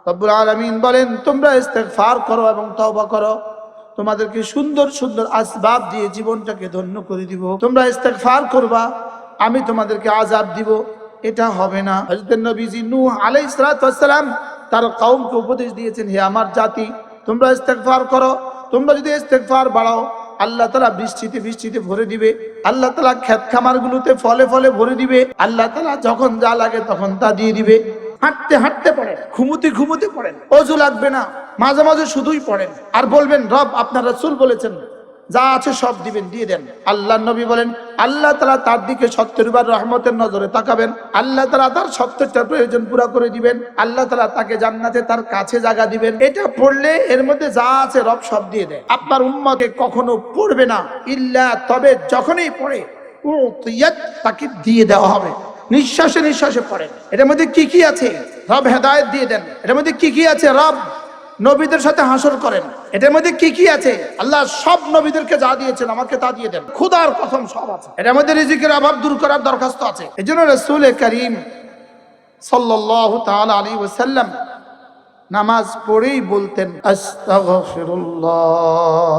রব্বুল আলামিন বলেন তোমরা ইস্তেগফার করো এবং তওবা করো, তোমাদেরকে সুন্দর সুন্দর আসবাব দিয়ে জীবনটাকে ধন্য করে দিব। তোমরা ইস্তেগফার করবা, আমি তোমাদেরকে আযাব দিব, এটা হবে না। হযরত নবীজি নূহ আলাইহিস সালাতু ওয়াস সালাম তার কওমকে উপদেশ দিয়েছেন, হে আমার জাতি, তোমরা ইস্তেগফার করো, তোমরা যদি ইস্তেগফার বাড়াও আল্লাহ তাআলা বৃষ্টিতে বৃষ্টিতে ভরে দিবে, আল্লাহ তাআলা ক্ষেত খামারগুলোতে ফলে ফলে ভরে দিবে, আল্লাহ তাআলা যখন যা লাগে তখন তা দিয়ে দিবে। হাঁটতে হাঁটতে পড়েন, ঘুমুতে ঘুমুতে পড়েন, অজু লাগবে না, মাঝে মাঝে শুধুই পড়েন আর বলবেন রব আপনার রাসূল বলেছেন যা আছে সব দিবেন, দিয়ে দেন। আল্লাহ নবী বলেন আল্লাহ তাআলা তার দিকে 70 বার রহমতের নজরে তাকাবেন, আল্লাহ তাআলা তার 70টা প্রয়োজন পুরো করে দিবেন, আল্লাহ তাআলা তাকে জান্নাতে তার কাছে জায়গা দিবেন। এটা পড়লে এর মধ্যে যা আছে রব সব দিয়ে দেয়। আপনার উম্মতে কখনো পড়বে না ইল্লা, তবে যখনই পড়ে তাকে দিয়ে দেওয়া হবে। নিঃশ্বাসে নিঃশ্বাসে পড়েন, এটার মধ্যে কি কি আছে রব হেদায়েত দিয়ে দেন। এটার মধ্যে কি কি আছে রব নবীদের সাথে হাসর করেন। এটার মধ্যে কি কি আছে আল্লাহ সব নবীদেরকে যা দিয়েছেন আমাকে তা দিয়ে দেন। খুদার কসম সব আছে। এটার মধ্যে রিজিকের অভাব দূর করার দরখাস্ত আছে। এজন্য রাসূল করিম সাল্লাল্লাহু তাআলা আলাইহি ওয়াসাল্লাম নামাজ পড়েই বলতেন আস্তাগফিরুল্লাহ,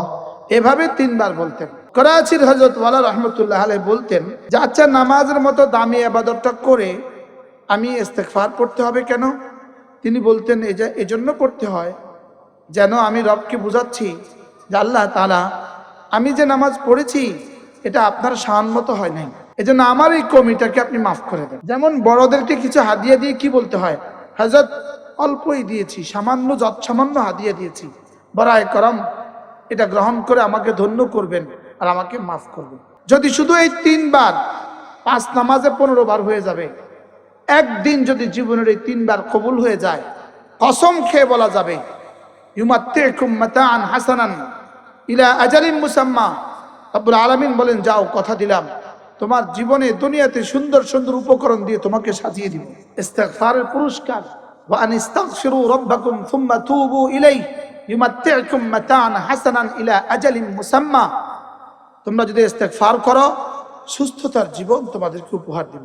এভাবে 3 বার বলতেন। করাচির হযরত ওয়ালা রাহমাতুল্লাহ আলাইহি বলতেন যে আচ্ছা নামাজের মতো দামি ইবাদতটা করে আমি ইস্তেগফার পড়তে হবে কেন? তিনি বলতেন এজন্য পড়তে হয় যেন আমি রবকে বুঝাচ্ছি যে আল্লাহ তাআলা আমি যে নামাজ পড়েছি এটা আপনার শান মতো হয় নাই, এজন্য আমার এই কমিটাকে আপনি মাফ করে দেন। যেমন বড়দেরকে কিছু হাদিয়া দিয়ে কি বলতে হয়, হযরত অল্পই দিয়েছি, সামান্য যৎসামান্য হাদিয়া দিয়েছি, বড়ায়ে করম এটা গ্রহণ করে আমাকে ধন্য করবেন আর আমাকে মাফ করবেন। যদি শুধু এই 3 বার 5 নামাজে 15 বার হয়ে যাবে, একদিন যদি জীবনের এই 3 বার কবুল হয়ে যায়, কসম খেয়ে বলা যাবে ইউমাত্তিকুম মাতাআন হাসানান ইলা আজালিন মুসাম্মা। রব্বুল আলামিন বলেন যাও কথা দিলাম তোমার জীবনে দুনিয়াতে সুন্দর সুন্দর উপকরণ দিয়ে তোমাকে সাজিয়ে দিব। ইস্তিগফারের পুরস্কার ওয়া আনিস্তাগফিরু রাব্বাকুম সুম্মা তুবু ইলাইহি ইউমাত্তিকুম মাতাআন হাসানান ইলা আজালিন মুসাম্মা। তোমরা যদি ইস্তিগফার করো সুস্থতার জীবন তোমাদেরকে উপহার দিব,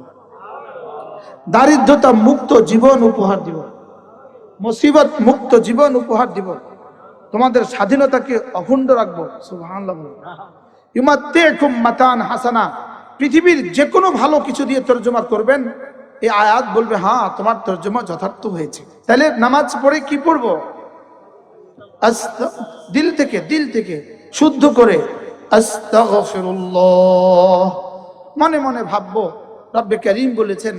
দারিদ্রতা মুক্ত জীবন উপহার দিব, মুসিবত মুক্ত জীবন উপহার দিব, তোমাদের স্বাধীনতাকে অখণ্ড রাখবো। সুবহানাল্লাহ। ইউমাত্তিকুম মাতাআন হাসানা, পৃথিবীর যে কোনো ভালো কিছু দিয়ে তরজমা করবেন এই আয়াত বলবে হ্যাঁ তোমার তরজমা যথার্থ হয়েছে। তাহলে নামাজ পড়ে কি পড়বো? দিল থেকে শুদ্ধ করে আস্তাগফিরুল্লাহ মনে মনে ভাববো রব্বে কারীম বলেছেন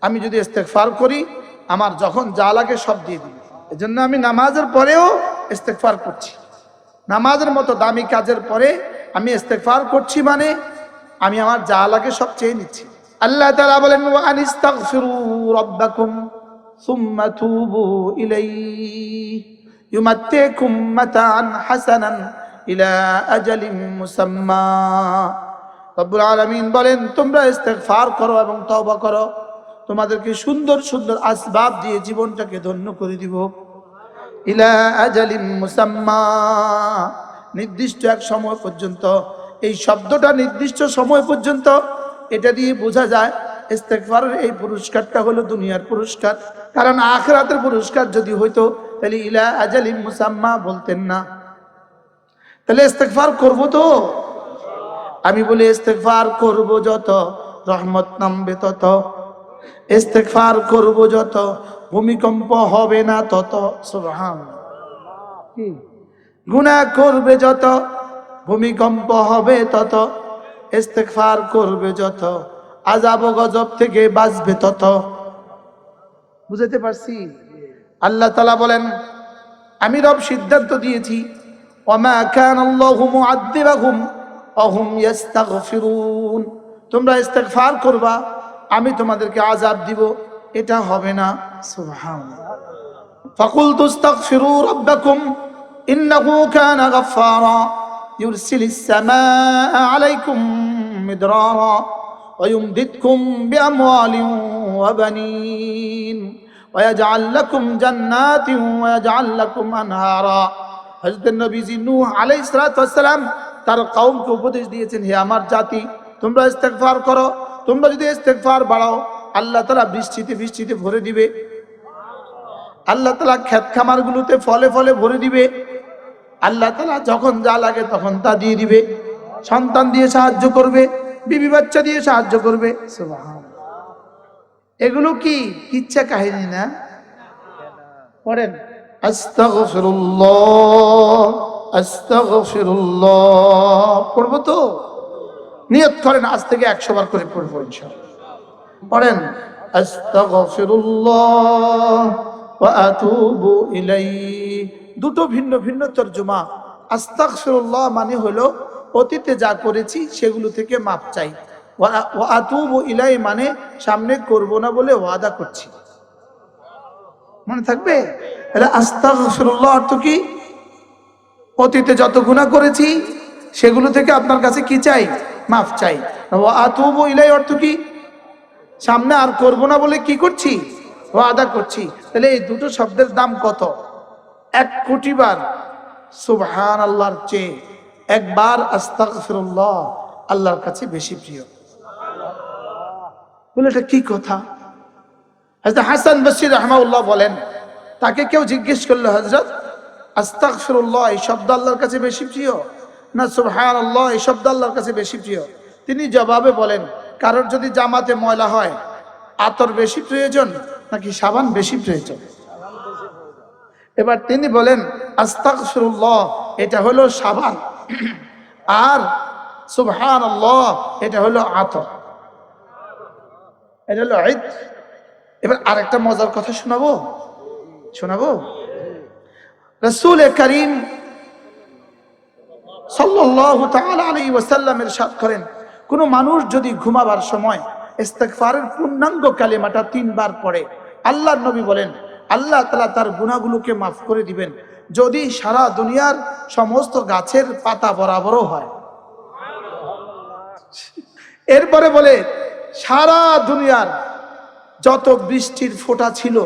আমি যদি ইস্তেগফার করি আমার যখন যা লাগে সব দিয়ে দিই। এজন্য আমি নামাজের পরেও ইস্তেগফার করছি, নামাজের মতো দামি কাজের পরে আমি ইস্তেগফার করছি, মানে আমি আমার যা লাগে সব চেয়ে নিচ্ছি। আল্লাহ তাআলা বলেন ওয়া আনিস্তাগফিরু রাব্বাকুম সুম্মা তুবু ইলাইহি ইউমাত্তিকুম মাতাআন হাসানান ইলা আজালিন মুসাম্মা। রব্বুল আলামিন বলেন তোমরা ইস্তেগফার করো এবং তওবা করো, তোমাদেরকে সুন্দর সুন্দর আসবাব দিয়ে জীবনটাকে ধন্য করে দিব। ইলা আজালিন মুসাম্মা, নির্দিষ্ট এক সময় পর্যন্ত। এই শব্দটা নির্দিষ্ট সময় পর্যন্ত, এটা দিয়ে বোঝা যায় ইস্তেগফারের এই পুরস্কারটা হলো দুনিয়ার পুরস্কার। কারণ আখিরাতের পুরস্কার যদি হইতো তাহলে ইলা আজালিন মুসাম্মা বলতেন না। তাহলে ইস্তেগফার করব তো? আমি বলি ইস্তেগফার করব যত রহমত নামবে তত, ইস্তেগফার করব যত ভূমিকম্প হবে না তত। সুবহানাল্লাহ। গুনাহ করবে যত ভূমিকম্প হবে তত, ইস্তেগফার করবে যত আযাব ও গজব থেকে বাঁচবে তত। বুঝাতে পারছি? আল্লাহ তাআলা বলেন আমি রব সিদ্ধান্ত দিয়েছি ওয়ামা কানাল্লাহু মুআযযিবাহুম ওয়া হুম ইস্তাগফিরুন, তোমরা ইস্তেগফার করবা আমি তোমাদেরকে আযাব দিব, এটা হবে না। সুবহানাল্লাহ। ফাকুলতু ইস্তাগফিরু রাব্বাকুম ইন্নাহু কানা গাফফারা ইউরসিলিস সামাআ আলাইকুম মিদরারা ওয়া ইউমদিদকুম বিআমওয়ালিন ওয়া বানিন ওয়া ইয়াজআল লাকুম জান্নাতিন ওয়া ইয়াজআল লাকুম আনহারা। হযরত নবীজি নূহ আলাইহিস সালাতু ওয়াস সালাম তার কওমকে উপদেশ দিয়েছেন হে আমার জাতি তোমরা ইস্তেগফার করো, তোমরা যদি ইস্তেগফার বাড়াও আল্লাহ তাআলা বৃষ্টিতে বৃষ্টিতে ভরে দিবে, আল্লাহ তাআলা ক্ষেত খামারগুলোতে ফলে ফলে ভরে দিবে। আল্লাহ তাআলা যখন যা লাগে তখন তা দিয়ে দিবে। সন্তান দিয়ে সাহায্য করবে, বিবি বাচ্চা দিয়ে সাহায্য করবে। সুবহানাল্লাহ। এগুলো কি কিচ্ছা কাহিনী না? পড়েন আস্তাগফিরুল্লাহ, আস্তাগফিরুল্লাহ। পড়বো তো? নিয়ত করেন আজ থেকে 100 বার করে পড়বো ইনশাআল্লাহ। পড়েন আস্তাগফিরুল্লাহ ওয়া আতুবু ইলাইহি। দুটো ভিন্ন ভিন্ন তরজমা। আস্তাগফিরুল্লাহ মানে হলো অতীতে যা করেছি সেগুলো থেকে মাপ চাই। ওয়া আতুবু ইলাইহি মানে সামনে করব না বলে ওয়াদা করছি। মনে থাকবে? তাহলে আস্তাগফিরুল্লাহ অর্থ কি? অতীতে যত গুনাহ করেছি সেগুলো থেকে আপনার কাছে কি চাই? মাফ চাই। ওয়া আতুবু ইলাইহি অর্থ কি? সামনে আর করব না বলে কি করছি? ওয়াদা করছি। তাহলে এই দুটো শব্দের দাম কত? 1 কোটি বার সুবহানাল্লাহর চেয়ে একবার আস্তাগফিরুল্লাহ আল্লাহর কাছে বেশি প্রিয়। বলে এটা কি কথা? হযরত হাসান বসরি রাহমাহুল্লাহ বলেন, তাকে কেউ জিজ্ঞেস করলো, হযরত আস্তাগফিরুল্লাহ এই শব্দ আল্লাহর কাছে বেশি প্রিয় না সুবহানাল্লাহ এই শব্দ আল্লাহর কাছে বেশি প্রিয়? তিনি জবাবে বলেন, কারোর যদি জামাতে ময়লা হয় আতর বেশি প্রয়োজন নাকি সাবান বেশি প্রয়োজন? এবার তিনি বলেন আস্তাগফিরুল্লাহ এটা হলো সাবান, আর সুবহানাল্লাহ এটা হলো আতর, এটা হলো ঈদ। এবার আরেকটা মজার কথা শোনাবো। রাসূল করিম সাল্লাল্লাহু তাআলা আলাইহি ওয়াসাল্লাম ইরশাদ করেন, কোন মানুষ যদি ঘুমাবার সময় ইস্তিগফারের পূর্ণাঙ্গ কালিমাটা 3 বার পড়ে, আল্লাহর নবী বলেন আল্লাহ তাআলা তার গুনাহগুলোকে মাফ করে দিবেন, যদি সারা দুনিয়ার সমস্ত গাছের পাতা বরাবরও হয়। এরপরে বলে সারা দুনিয়ার যত বৃষ্টির ফোঁটা ছিল,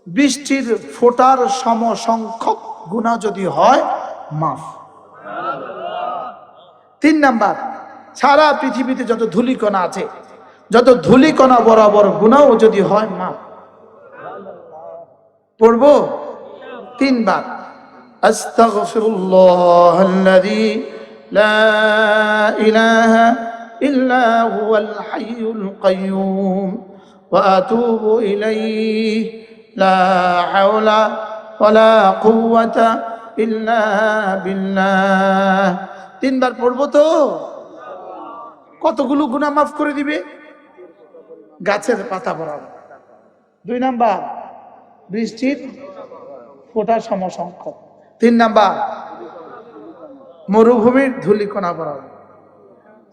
বৃষ্টির ফোঁটার সমসংখ্যক গুনাহ যদি হয় মাফ। 3 নাম্বার, সারা পৃথিবীতে যত ধূলিকণা আছে, যত ধূলিকণা বরাবর গুনাহ যদি হয় মাফ। পড়বো 3 বার আস্তাগফিরুল্লাহাল্লাযী লা ইলাহা ইল্লা হুয়াল হাইয়ুল কাইয়্যুম ওয়া আতুবু ইলাইহি লা হাওলা ওয়ালা কুওয়াতা ইল্লা বিল্লাহ। 3 বার পড়বো তো? কতগুলো গুনাহ মাফ করে দিবে? গাছের পাতা বরাবর। 2 নাম্বার, বৃষ্টির ফোঁটার সমসংখ্যক। 3 নাম্বার, মরুভূমির ধূলিকণা বরাবর।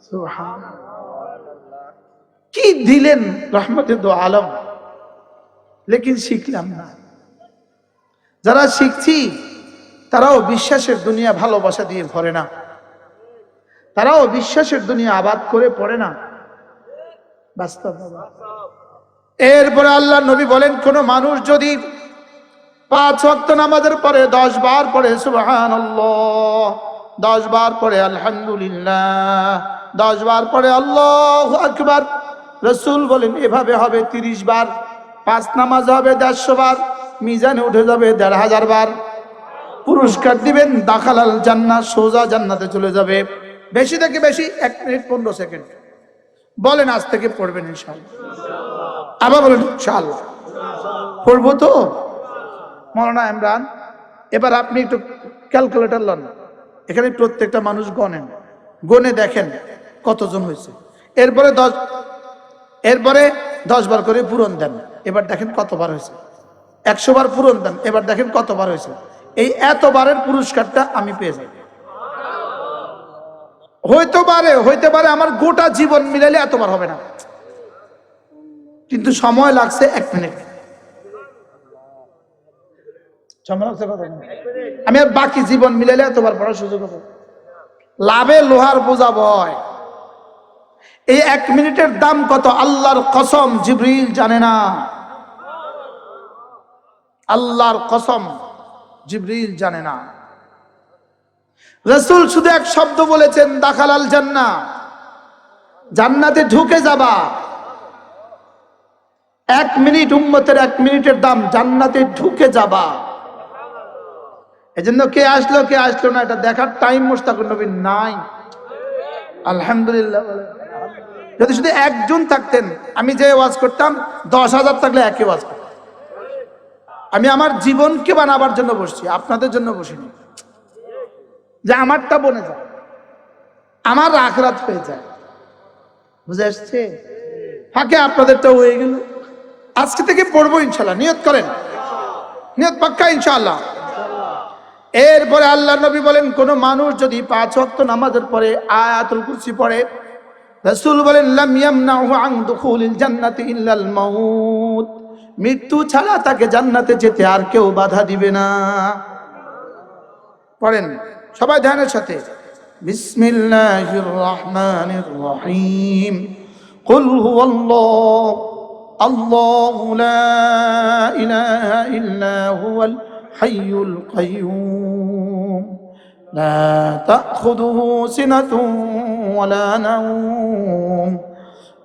সুবহানাল্লাহ। কি দিলেন রহমতে দো আলম, লেকিন শিখলাম না। যারা শিখছি তারাও বিশ্বাসের দুনিয়া ভালোবাসা দিয়ে ভরে না, তারাও বিশ্বাসের দুনিয়া আবাদ করে পড়ে না। বাস্তব। এরপরে আল্লাহ নবী বলেন, কোন মানুষ যদি 5 ওয়াক্ত নামাজের পরে 10 বার পড়ে সুবহানাল্লাহ, 10 বার পড়ে আলহামদুলিল্লাহ, 10 বার পড়ে আল্লাহু আকবার, রাসূল বলেন এভাবে হবে 30 বার। 5 নামাজ হবে 150 বার, মিজানে উঠে যাবে 1500 বার। পুরস্কার দিবেন দাখালাল জান্নাহ, সোজা জান্নাতে চলে যাবে। বেশি থেকে বেশি 1 মিনিট 15 সেকেন্ড। বলেন আজ থেকে পড়বেন ইনশাআল্লাহ। আবার বলেন ইনশাআল্লাহ। পড়বো তো? মাওলানা ইমরান, এবার আপনি একটু ক্যালকুলেটর লন, এখানে প্রত্যেকটা মানুষ গনে দেখেন কতজন হয়েছে। এরপরে 10 বার করে পূরণ দেন, এবার দেখেন কতবার হয়েছে। 100 বার পূরণ দেন, এবার দেখেন কতবার হয়েছে। এই এতবারের পুরস্কারটা আমি পেয়ে যাই। হইতে পারে আমার গোটা জীবন মিলাইলে এতবার হবে না, কিন্তু সময় লাগছে 1 মিনিট। আমি আর বাকি জীবন মিলাইলে এতবার পড়ার সুযোগ হবে। লাভে লোহার বোঝা বয়। এই 1 মিনিটের দাম কত আল্লাহর কসম জিবরিল জানে না। আল্লাহর কসম জিবরিল জানে না। রাসূল শুধু এক শব্দ বলেছেন, দাখালাল জান্নাহ, জান্নাতে ঢুকে যাবা। 1 মিনিট উম্মতের 1 মিনিটের দাম, জান্নাতে ঢুকে যাবা। এজন্য কে আসলো না এটা দেখার টাইম মুশতাকুর নবী নাই। আলহামদুলিল্লাহ। যদি শুধু একজন থাকতেন, আমি যে ওয়াজ করতাম 10,000 থাকলে একই ওয়াজ করতাম। আমি আমার জীবনকে বানাবার জন্য বসছি, আপনাদের জন্য বসিনি যে আমারটা বনে যায়, আমার আখরাত হয়ে যায়। বুঝে আসছে? ফাঁকে আপনাদেরটা হয়ে গেল। আজকে থেকে পড়বো ইনশাল্লাহ, নিয়ত করেন, নিয়ত পাক্কা ইনশাআল্লাহ। এরপরে আল্লাহ নবী বলেন, কোন মানুষ যদি 5 ওয়াক্ত নামাজের পরে আয়াতুল কুরসি পড়ে, রাসূল বলেন লাম ইয়ামনাহু আন দুখুলিল জান্নাতি ইল্লাল মাউত, মৃত্যু ছাড়া তাকে জান্নাতে যেতে আর কেউ বাধা দিবে না। পড়েন সবাই ধ্যানের সাথে, বিসমিল্লাহির রহমানির রহিম, কুল হুয়াল্লাহু আল্লাহু লা ইলাহা ইল্লা হুয়াল হাইয়ুল কাইয়্যুম লা তাখুযুহু সিনাতুন ওয়ালা নাওম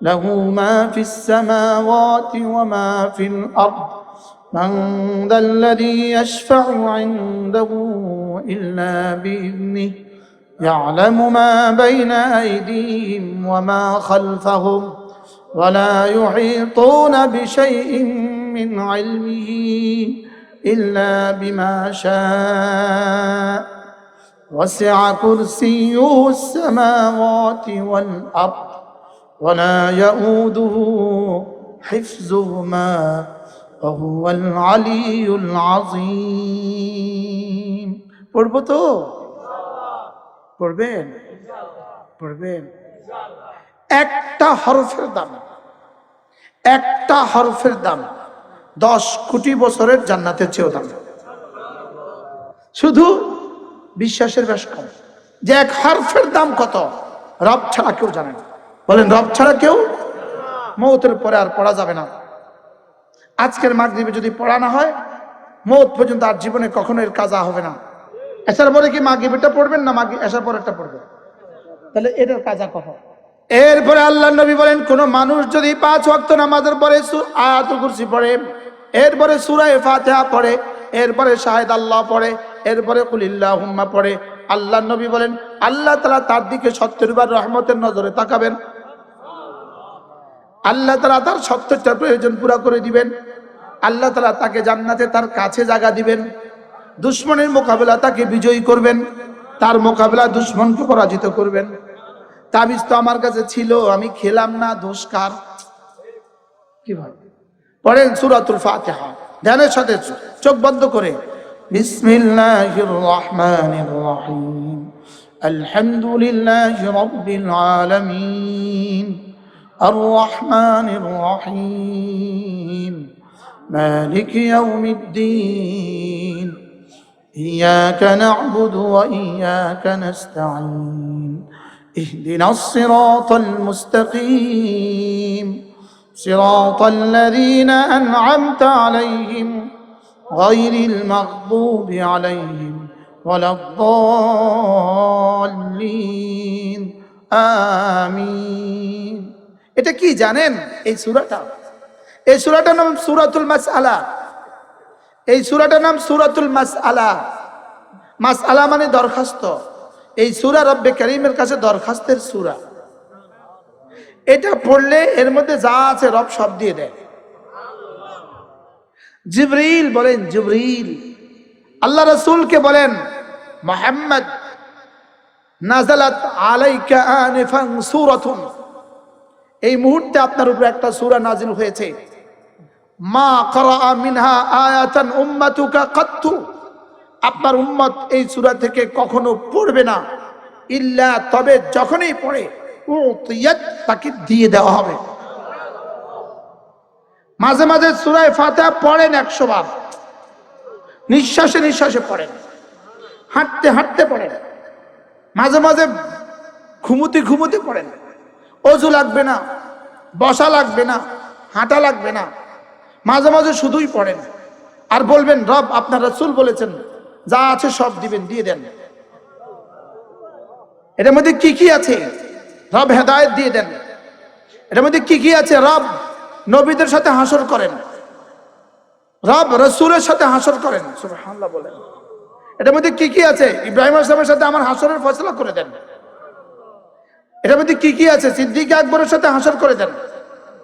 লাহু মা ফিস সামাওয়াতি ওয়া মা ফিল আরদ মান যাল্লাযী ইয়াশফা'ু 'ইনদাহু ইল্লা বিইذনিহি ইয়া'লামু মা বাইনা আইদিহিম ওয়া মা খালফাহুম ولا يحيطون بشيء من علمه إلا بما شاء وسع كرسيه السماوات والأرض ولا يؤوده حفظهما وهو العلي العظيم। পড়বো তো? পড়বেন? পড়বেন? একটা হরফের দাম, একটা হরফের দাম 10 কোটি বছরের জান্নাতের চেয়েও দাম। শুধু বিশ্বাসের বেশ কম যে এক হরফের দাম কত, রব ছাড়া কেউ জানে না। বলেন রব ছাড়া কেউ? মৌতের পরে আর পড়া যাবে না। আজকের মাগরিবে যদি পড়া না হয়, মৌত পর্যন্ত আর জীবনে কখনো এর কাজা হবে না। এসার পরে কি মাগরিবটা পড়বেন না এসার পরেরটা পড়বেন? তাহলে এটার কাজা কখন? এরপরে আল্লাহ নবী বলেন, কোন মানুষ যদি 5 ওয়াক্ত নামাজের পরে আয়াতুল কুরসি পড়ে, এরপরে সূরা ফাতিহা পড়ে, এরপরে শাহেদ আল্লাহ পড়ে, এরপরে কুলিল্লাহুম্মা পড়ে, আল্লাহ নবী বলেন আল্লাহ তাআলা তার দিকে 70 বার রহমতের নজরে তাকাবেন। আল্লাহ তাআলা তার 70টা প্রয়োজন পুরা করে দিবেন। আল্লাহ তাআলা তাকে জান্নাতে তার কাছে জায়গা দিবেন। দুশমনের মোকাবেলা তাকে বিজয়ী করবেন, তার মোকাবেলা দুশমনকে পরাজিত করবেন। তাবিজ তো আমার কাছে ছিল, আমি খেলাম না, দোষ কার? কি ভাই? পড়েন সূরাতুল ফাতিহা ধ্যানের সাথে, চোখ বন্ধ করে। বিসমিল্লাহির রহমানির রহিম, আলহামদুলিল্লাহি রাব্বিল আলামিন, আর রহমানির রহিম, মালিকি ইয়াউমিদ্দিন, ইয়াকা না'বুদু ওয়া ইয়াকা নাস্তাঈন, اهدنا الصراط المستقيم صراط الذين أنعمت عليهم غير المغضوب عليهم ولا الضالين آمين। এটা কি জানেন? এই সূরাটার নাম সূরাতুল মাসআলা। এই সূরাটার নাম সূরাতুল মাসআলা। মাসআলা মানে দরখাস্ত। এই সূরা রব্বে কারীমের কাছে দরখাস্তের সূরা। এটা পড়লে এর মধ্যে যা আছে রব সব দিয়ে দেয়। জিবরিল বলেন, জিবরিল আল্লাহ রাসূলকে বলেন, মুহাম্মদ নাযালাত আলাইকা আনিফান সূরাতুন, এই মুহূর্তে আপনার উপর একটা সূরা নাজিল হয়েছে। মা ক্বারা মিনহা আয়াতান উম্মাতুকা কাত্তু, আপনার উম্মত এই সূরা থেকে কখনো পড়বে না, ইল্লা তবে যখনই পড়ে উতিয়াত, তাকে দিয়ে দেওয়া হবে। মাঝে মাঝে সূরা ফাতিহা পড়েন 100 বার, নিঃশ্বাসে নিঃশ্বাসে পড়েন, হাঁটতে হাঁটতে পড়েন, মাঝে মাঝে ঘুমুতে ঘুমুতে পড়েন। অজু লাগবে না, বসা লাগবে না, হাঁটা লাগবে না, মাঝে মাঝে শুধুই পড়েন আর বলবেন রব আপনার রাসূল বলেছেন যা আছে সব দিবেন, দিয়ে দেন। এটার মধ্যে কি কি আছে রব হেদায়েত দিয়ে দেন। এটার মধ্যে কি কি আছে রব নবীদের সাথে হাসর করেন, রব রসুলের সাথে হাসর করেন। সুবহানাল্লাহ বলেন। এটার মধ্যে কি কি আছে? ইব্রাহিম আলাইহিস সালামের সাথে আমার হাসরের ফয়সালা করে দেন। এটার মধ্যে কি কি আছে? সিদ্দিক আকবরের সাথে হাসর করে দেন।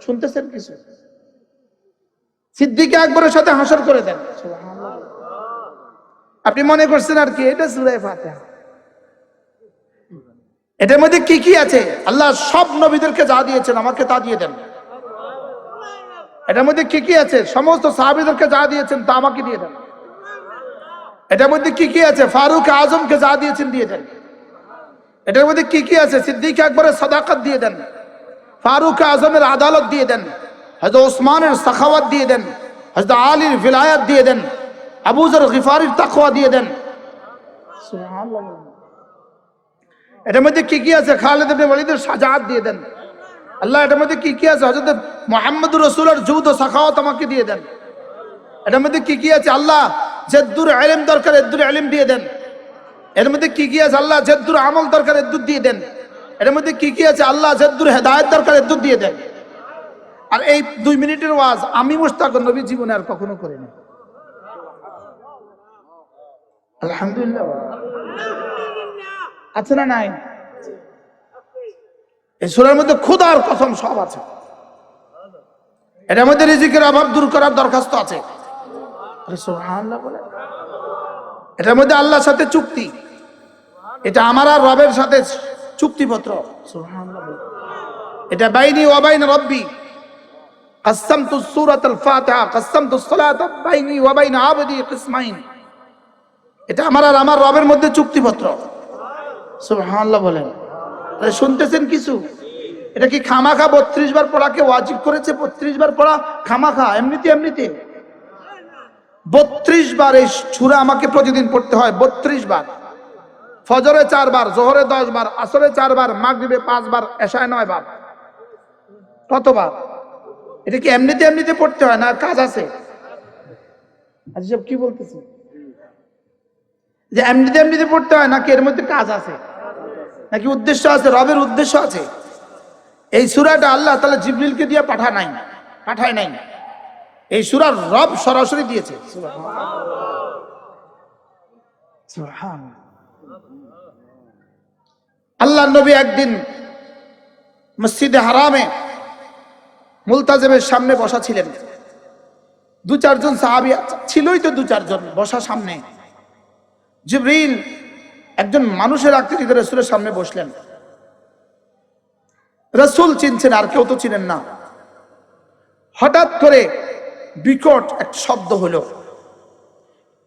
শুনতেছেন কিছু? সিদ্দিক আকবরের সাথে হাসর করে দেন। সুবহানাল্লাহ। আপনি মনে করছেন আর কি এটা সূরা ফাতিহা। এটার মধ্যে কি কি আছে? আল্লাহ সব নবীদেরকে যা দিয়েছেন আমাকে তা দিয়ে দেন। এটার মধ্যে কি কি আছে? সমস্ত সাহাবীদেরকে যা দিয়েছেন তা আমাকে দিয়ে দেন। এটার মধ্যে কি কি আছে? ফারুক আজমকে যা দিয়েছেন দিয়ে দেন। এটার মধ্যে কি কি আছে? সিদ্দিক আকবরের সাদাকাত দিয়ে দেন, ফারুক আজমের আদালত দিয়ে দেন, হযরত ওসমানের সাখাওয়াত দিয়ে দেন, হযরত আলীর ভিলায়াত দিয়ে দেন, আবু যর গিফারির তাকওয়া দিয়ে দেন। সুবহানাল্লাহ। এটার মধ্যে কি কি আছে? খালিদ ইবনে ওয়ালিদের শাজাআত দিয়ে দেন। আল্লাহ এটার মধ্যে কি কি আছে? হযরত মুহাম্মদুর রাসূলের জুদ ও সাখাওয়াত আমাকে দিয়ে দেন। এটার মধ্যে কি কি আছে? আল্লাহ জেদ্দুর ইলম দরকার এদ্দুর ইলম দিয়ে দেন। এর মধ্যে কি কি আছে? আল্লাহ জেদ্দুর আমল দরকার এদ্দুর দিয়ে দেন। এর মধ্যে কি কি আছে? আল্লাহ জেদ্দুর হেদায়েত দরকার এদ্দুর দিয়ে দেন। আর এই 2 মিনিটের ওয়াজ আমি মুশতাক নবী জীবনে আর কখনো করিনি। আলহামদুলিল্লাহ। আছে না নাই? এই সূরার মধ্যে খোদার কসম সব আছে। এর মধ্যে রিজিকের অভাব দূর করার দরখাস্ত আছে। সুবহানাল্লাহ বলেন। এটার মধ্যে আল্লাহর সাথে চুক্তি, এটা আমার আর রবের সাথে চুক্তিপত্র। সুবহানাল্লাহ বলেন। এটা বাইনি ওয়া বাইনা রব্বি কাসসামতু সূরাতুল ফাতিহা কাসসামতু সলাতা বাইনি ওয়া বাইনা আবদি কিসমাইন। এটা আমার আর আমার রবের মধ্যে চুক্তিপত্র। সুবহানাল্লাহ বলেন। শুনতেছেন কিছু? এটা কি খামাখা 32 বার পড়াকে ওয়াজিব করেছে? 32 বার পড়া খামাখা? এমনিতে 32 বার এই সূরা আমাকে প্রতিদিন পড়তে হয়। 32 বার। ফজরে 4 বার, জোহরে 10 বার, আসরে 4 বার, মাগরিবে 5 বার, এশায় 9 বার। কতবার? এটা কি এমনিতে পড়তে হয় না কাজ আছে? আচ্ছা কি বলতেছি? যে এমনিতে পড়তে হয় নাকি এর মধ্যে কাজ আছে, নাকি উদ্দেশ্য আছে? রবের উদ্দেশ্য আছে। এই সূরাটা আল্লাহ তাআলা জিবরিলকে দিয়ে পাঠায় নাই। এই সূরার রব সরাসরি দিয়েছে। সুবহানাল্লাহ। আল্লাহর নবী একদিন মসজিদে হারামে মুলতাজিমের সামনে বসা ছিলেন। 2-4 জন সাহাবী ছিলই তো, 2-4 জন বসা সামনে। জিবরিল একজন মানুষের আকৃতিতে রাসূলের সামনে বসলেন। রাসূল চিনছেন, আর কেউ তো চিনেন না। হঠাৎ করে বিকট এক শব্দ হলো।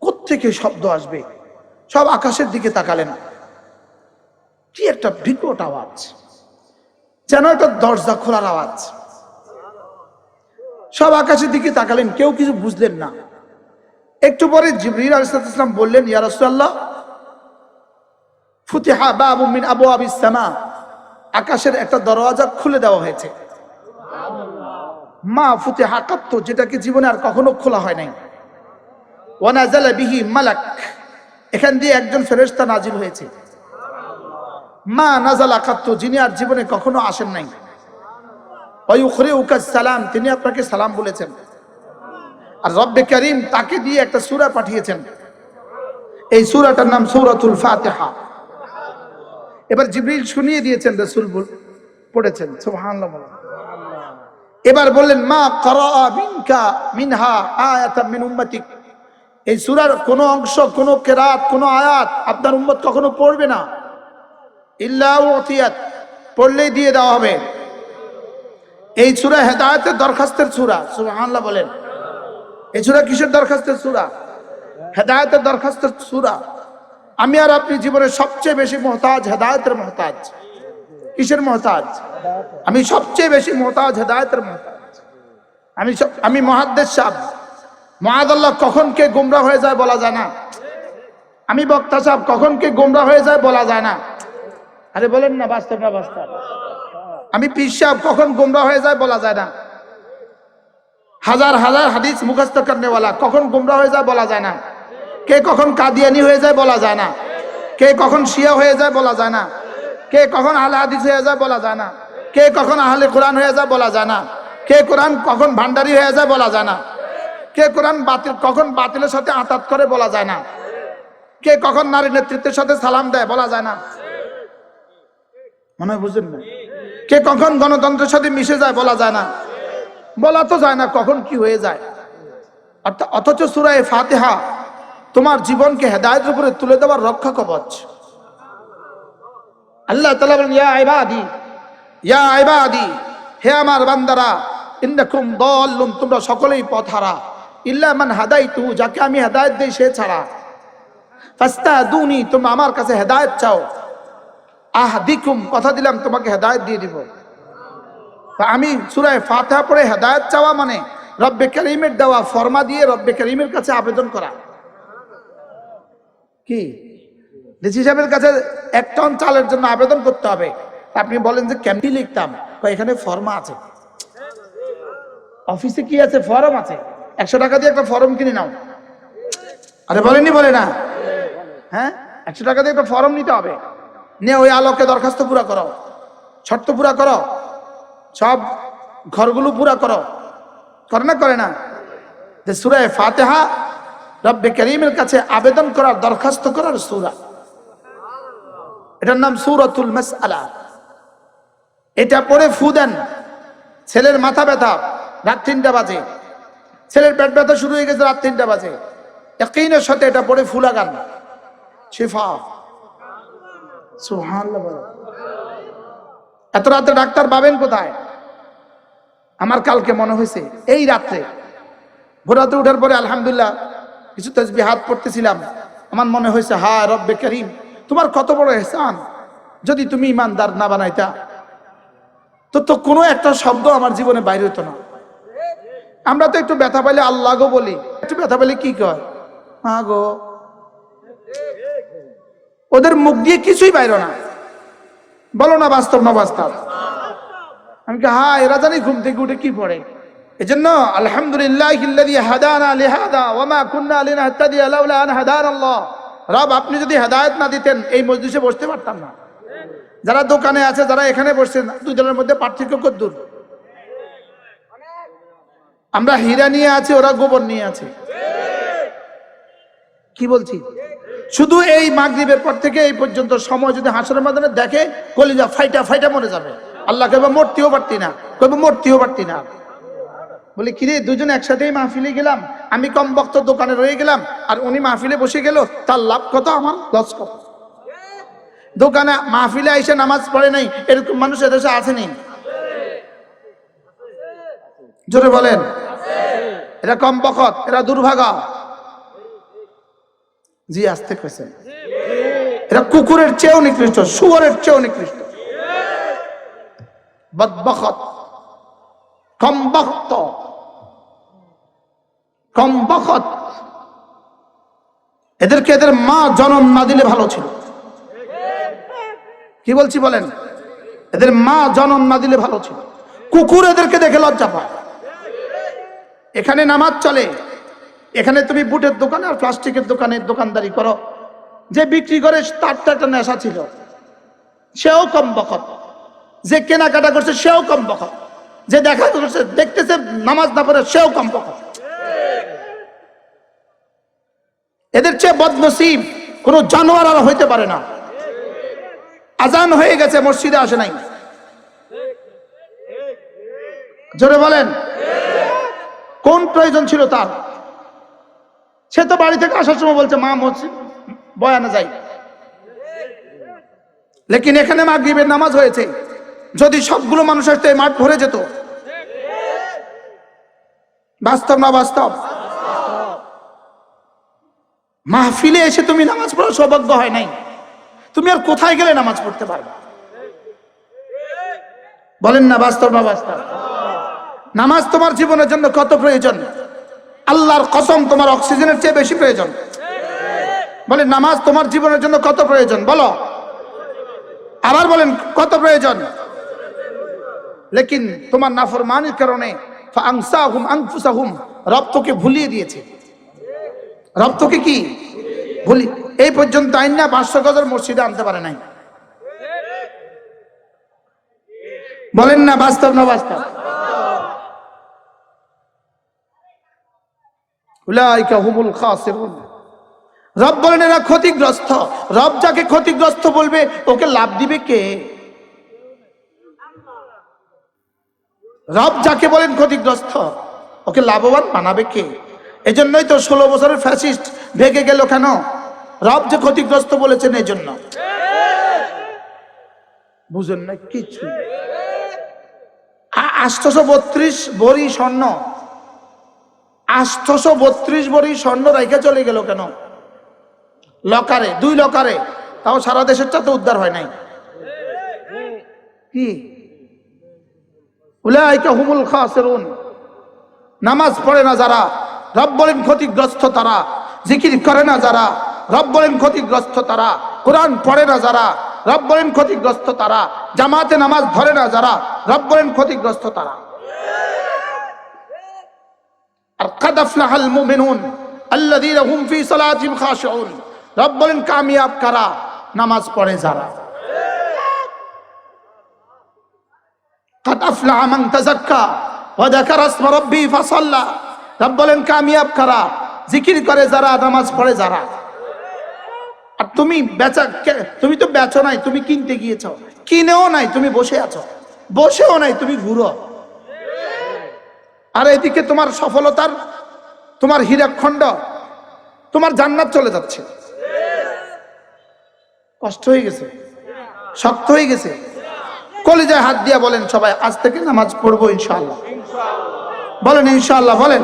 কোত্থেকে শব্দ আসবে? সব আকাশের দিকে তাকালেন। কি একটা বিকট আওয়াজ, যেন একটা দরজা খোলার আওয়াজ। সব আকাশের দিকে তাকালেন, কেউ কিছু বুঝলেন না। একটু পরে জিবরিল আলাইহিস সালাম বললেন, ইয়া রাসূলুল্লাহ, ফুতিহা বাবুম মিন আবওয়াবিস সামা, আকাশের একটা দরওয়াজা খুলে দেওয়া হয়েছে। মা ফুতিহা কাত্তু, যেটাকে জীবনে আর কখনো খোলা হয় নাই। ওয়া নাযালা বিহি মালাক, এখান দিয়ে একজন ফেরেশতা নাজিল হয়েছে। মা নাযালা কাত্তু, যিনি আর জীবনে কখনো আসেন নাই। ওয়া ইউখরিউকা সালাম, তিনি আপনাকে সালাম বলেছেন। আর রব্বে কারীম তাকে দিয়ে একটা সূরা পাঠিয়েছেন। এই সূরাটার নাম সূরাতুল ফাতিহা। এবার জিবরিল শুনিয়ে দিয়েছেন, রাসূল পড়েছেন। সুবহানাল্লাহ। এবার বললেন, মা ক্বারা মিনকা মিনহা আয়াতাম মিন উম্মতিক, এই সূরার কোন অংশ, কোন কিরাত, কোন আয়াত আপনার উম্মত কখনো পড়বে না। ইল্লা উতিয়াত, পড়লেই দিয়ে দেওয়া হবে। এই সূরা হেদায়েতের দরখাস্তের সূরা। সুবহানাল্লাহ বলেন। এই সূরা কিসের দরখাস্তের সূরা? হেদায়েতের দরখাস্তের সূরা। আমি আর আপনি জীবনে সবচেয়ে বেশি মুহতাজ হেদায়েতের মুহতাজ। কিসের মুহতাজ? আমি সবচেয়ে বেশি মুহতাজ হেদায়েতের মুহতাজ। আমি মুহাদ্দিস সাহেব, মুআযাল্লাহ, কখন কে গোমরা হয়ে যায় বলা যায় না। আমি বক্তা সাহেব, কখন কে গোমরা হয়ে যায় বলা যায় না। আরে বলেন না, বাস্তব না বাস্তব? আমি পীর সাহেব, কখন গোমরা হয়ে যায় বলা যায় না। হাজার হাজার হাদিস মুখস্থ করনেওয়ালা, কখন গোমরা হয়ে যায় বলা যায় না। কে কখন কাদিয়ানি হয়ে যায় বলা যায় না। কে কখন শিয়া হয়ে যায় বলা যায় না। কে কখন আহলে হাদিস হয়ে যায় বলা যায় না। কে কখন আহলে কোরআন হয়ে যায় বলা যায় না। কে কোরআন কখন ভান্ডারি হয়ে যায় বলা যায় না। কে কোরআন কখন বাতিলের সাথে আতাত করে বলা যায় না। কে কখন নারী নেতৃত্বের সাথে সালাম দেয় বলা যায় না। মনে হয় বুঝেন না। কে কখন গণতন্ত্রের সাথে মিশে যায় বলা যায় না। বলা তো যায় না কখন কি হয়ে যায়। অথচ সূরা ফাতিহা তোমার জীবনকে হেদায়েতের উপরে তুলে দেওয়ার রক্ষা কবচ। আল্লাহ তাআলা বলেন, ইয়া ইবাদি, হে আমার বান্দারা, ইন্নাকুম দাল্লুন, তোমরা সকলেই পথহারা, ইল্লা মান হাদাইতু, যাকে আমি হেদায়েত দেই সে ছাড়া, ফাস্তাদুনি, তোমরা আমার কাছে হেদায়েত চাও, আহদিকুম, কথা দিলাম তোমাকে হেদায়েত দিয়ে দিব। আমি সূরা ফাতিহা পড়ে হেদায়েত চাওয়া মানে রব্বে কারীমের দেওয়া ফরমা দিয়ে রব্বে কারীমের কাছে আবেদন করা। কি ডিসি সাহেবের কাছে 1 টন চালের জন্য আবেদন করতে হবে। আপনি বলেন যে কেমনি লিখতাম, এখানে ফর্মা আছে, অফিসে কি আছে, ফর্ম আছে, 100 টাকা দিয়ে একটা ফর্ম কিনে নাও। আরে বলেনি, বলে না? হ্যাঁ, 100 টাকা দিয়ে একটা ফর্ম নিতে হবে, নিয়ে ওই আলোকে দরখাস্ত পুরা করো, শর্ত পুরা করো, সব ঘরগুলো পুরা করো। করে না? করে না? যে সূরা ফাতিহা রব্বে কারীমের কাছে আবেদন করার, দরখাস্ত করার সূরা, এটার নাম সূরাতুল মাসআলা। এটা পড়ে ফু দেন, ছেলের মাথা ব্যথা রাত 3টা বাজে, ছেলের পেট ব্যথা শুরু হয়ে গেছে রাত 3টা বাজে, ইয়াকিনের সাথে এটা পড়ে ফু লাগান, শিফা। সুবহানাল্লাহ। এত রাতে ডাক্তার পাবেন কোথায়? আমার কালকে মনে হয়েছে এই রাত্রে ভোরাতে উঠার পরে আলহামদুলিল্লাহ কিছু তাসবিহাত পড়তেছিলাম, আমার মনে হয়েছে, হা রব্বে কারীম, তোমার কত বড় ইহসান, যদি তুমি ইমানদার না বানাইতা তো কোনো একটা শব্দ আমার জীবনে বাইরে হতো না। আমরা তো একটু ব্যথা পাইলে আল্লাহ গো বলি, একটু ব্যথা পাইলে কি কয়, হা গো। ওদের মুখ দিয়ে কিছুই বাইরে না। বলো না বাস্তব না বাস্তব? আমি কি হ্যাঁ, এরা জানি ঘুম থেকে উঠে কি পড়ে। এজন্য আলহামদুলিল্লাহিল্লাযী হাদানা লিহাদা ওয়া মা কুননা লিনাহতাদিয়া লাউলা আন হাদানাল্লাহ। রব, আপনি যদি হেদায়েত না দিতেন এই মজলিসে বসতে পারতাম না। যারা দোকানে আছে, যারা এখানে বসছেন, দুজনের মধ্যে পার্থক্য কত দূর। আমরা হীরা নিয়ে আছি, ওরা গোবর নিয়ে আছে। কি বলছি? শুধু এই মাগরিবের পর থেকে এই পর্যন্ত সময় যদি হাসরের ময়দানে দেখে, কলিজা ফাইটা ফাইটা মরে যাবে। আল্লাহ কইবে মরতেও পারতি না, কইবে মরতেও পারতি না। বলি কিরে, দুজনে একসাথেই মাহফিলে গেলাম, আমি কম বক্ত দোকানে রয়ে গেলাম, আর উনি মাহফিলে বসে গেল, তার লাভ কত, আমার লস কত। দোকানে মাহফিলে এসে নামাজ পড়ে নাই, এরকম মানুষ এদেশে আছে নেই? জোরে বলেন। এরা কম বখত, এরা দুর্ভাগা। জি, আসতে কইছেন। এরা কুকুরের চেয়েও নিকৃষ্ট, শুয়োরের চেয়েও নিকৃষ্ট, বদবখত, কমবখত, কমবখত। এদেরকে এদের মা জন্ম না দিলে ভালো ছিল। কি বলছি বলেন? এদের মা জন্ম না দিলে ভালো ছিল। কুকুর এদেরকে দেখে লজ্জা পায়। এখানে নামাজ চলে, এখানে তুমি বুটের দোকানে আর প্লাস্টিকের দোকানে দোকানদারি করো, যে বিক্রি করে তার তো একটা নেশা ছিল, সেও কম বখত। যে কেনাকাটা করছে সেও কম বখত। যে দেখা করছে, দেখতেছে নামাজ না পড়ে, সেও কম বখত। এদের চেয়ে বদনসিব কোন জানোয়ার আর হইতে পারে না। আজান হয়ে গেছে, মসজিদে আসে নাই। জোরে বলেন। কোন প্রয়োজন ছিল তার? সে তো বাড়ি থেকে আসার সময় বলছে, মা মসজিদ বয়ানে যাই। লেকিন এখানে মাগরিবের নামাজ হয়েছে, যদি সবগুলো মানুষ আসতে মাঠ ভরে যেত। বাস্তব না বাস্তব? মাহফিলে এসে তুমি নামাজ পড়ার সৌভাগ্য হয় নাই, তুমি আর কোথায় গেলে নামাজ পড়তে পারবে? বলেন না, বাস্তব না বাস্তব? নামাজ তোমার জীবনের জন্য কত প্রয়োজন। আল্লাহর কসম, তোমার অক্সিজেনের চেয়ে বেশি প্রয়োজন। বলেন, নামাজ তোমার জীবনের জন্য কত প্রয়োজন? বলো, আবার বলেন, কত প্রয়োজন। লেকিন তোমার নাফরমানির কারণে ফাআনসাহুম আনফুসাহুম, রব তোকে ভুলিয়ে দিয়েছে। রব তোকে কি ভুলি, এই পর্যন্ত আইনা 500 গজের মসজিদে আনতে পারে নাই। বলেন না, বাস্তব না বাস্তব? উলাইকা হুমুল খাসিরুন। রব বলেন এরা ক্ষতিগ্রস্ত। রব যাকে ক্ষতিগ্রস্ত বলবে ওকে লাভ দিবে কে? রব যাকে বলেন ক্ষতিগ্রস্ত ওকে লাভবান বানাবে কে? এজন্যই তো 16 বছরের ফ্যাসিস্ট ভেগে গেল কেন? রব যে ক্ষতিগ্রস্ত বলেছেন এই জন্য। বুঝেন না কিছু। 832 ভরি স্বর্ণ, 832 ভরি স্বর্ণ রাইখা চলে গেল কেন? লকারে, 2 লকারে। তাও সারা দেশেরটা তো উদ্ধার হয় নাই। কি? উলাইকা হুমুল খাসিরুন। নামাজ পড়ে না যারা, রব বলেন ক্ষতিগ্রস্ত তারা। জিকির করে না যারা, রব বলেন ক্ষতিগ্রস্ত তারা। কোরআন পড়ে না যারা, রব বলেন ক্ষতিগ্রস্ত তারা। জামাতে নামাজ ধরে না যারা, রব বলেন ক্ষতিগ্রস্ত তারা। আর কাদ আফলাহাল মুমিনুন আল্লাযীনা হুম ফী সালাতিহিম খাশিউন। রব বলেন কামিয়াব কারা? নামাজ পড়ে যারা। কাদ আফলাহা মান তাযাক্কা ওয়া যাকারা ইসমা রাব্বিহি ফাসাল্লা। রব বলেন কামিয়াব কারা? জিকির করে যারা, নামাজ পড়ে যারা। আর তুমি তুমি তো বেচো নাই, তুমি কিনতে গিয়েছো। কিনেও নাই, তুমি বসে আছো। বসেও নাই, তুমি ঘুরো। আর এদিকে তোমার সফলতার, তোমার হীরাখণ্ড, তোমার জান্নাত চলে যাচ্ছে। কষ্ট হয়ে গেছে, শক্ত হয়ে গেছে। কলিজায় হাত দিয়া বলেন সবাই, আজ থেকে নামাজ পড়বো ইনশাআল্লাহ। বলেন ইনশাআল্লাহ, বলেন।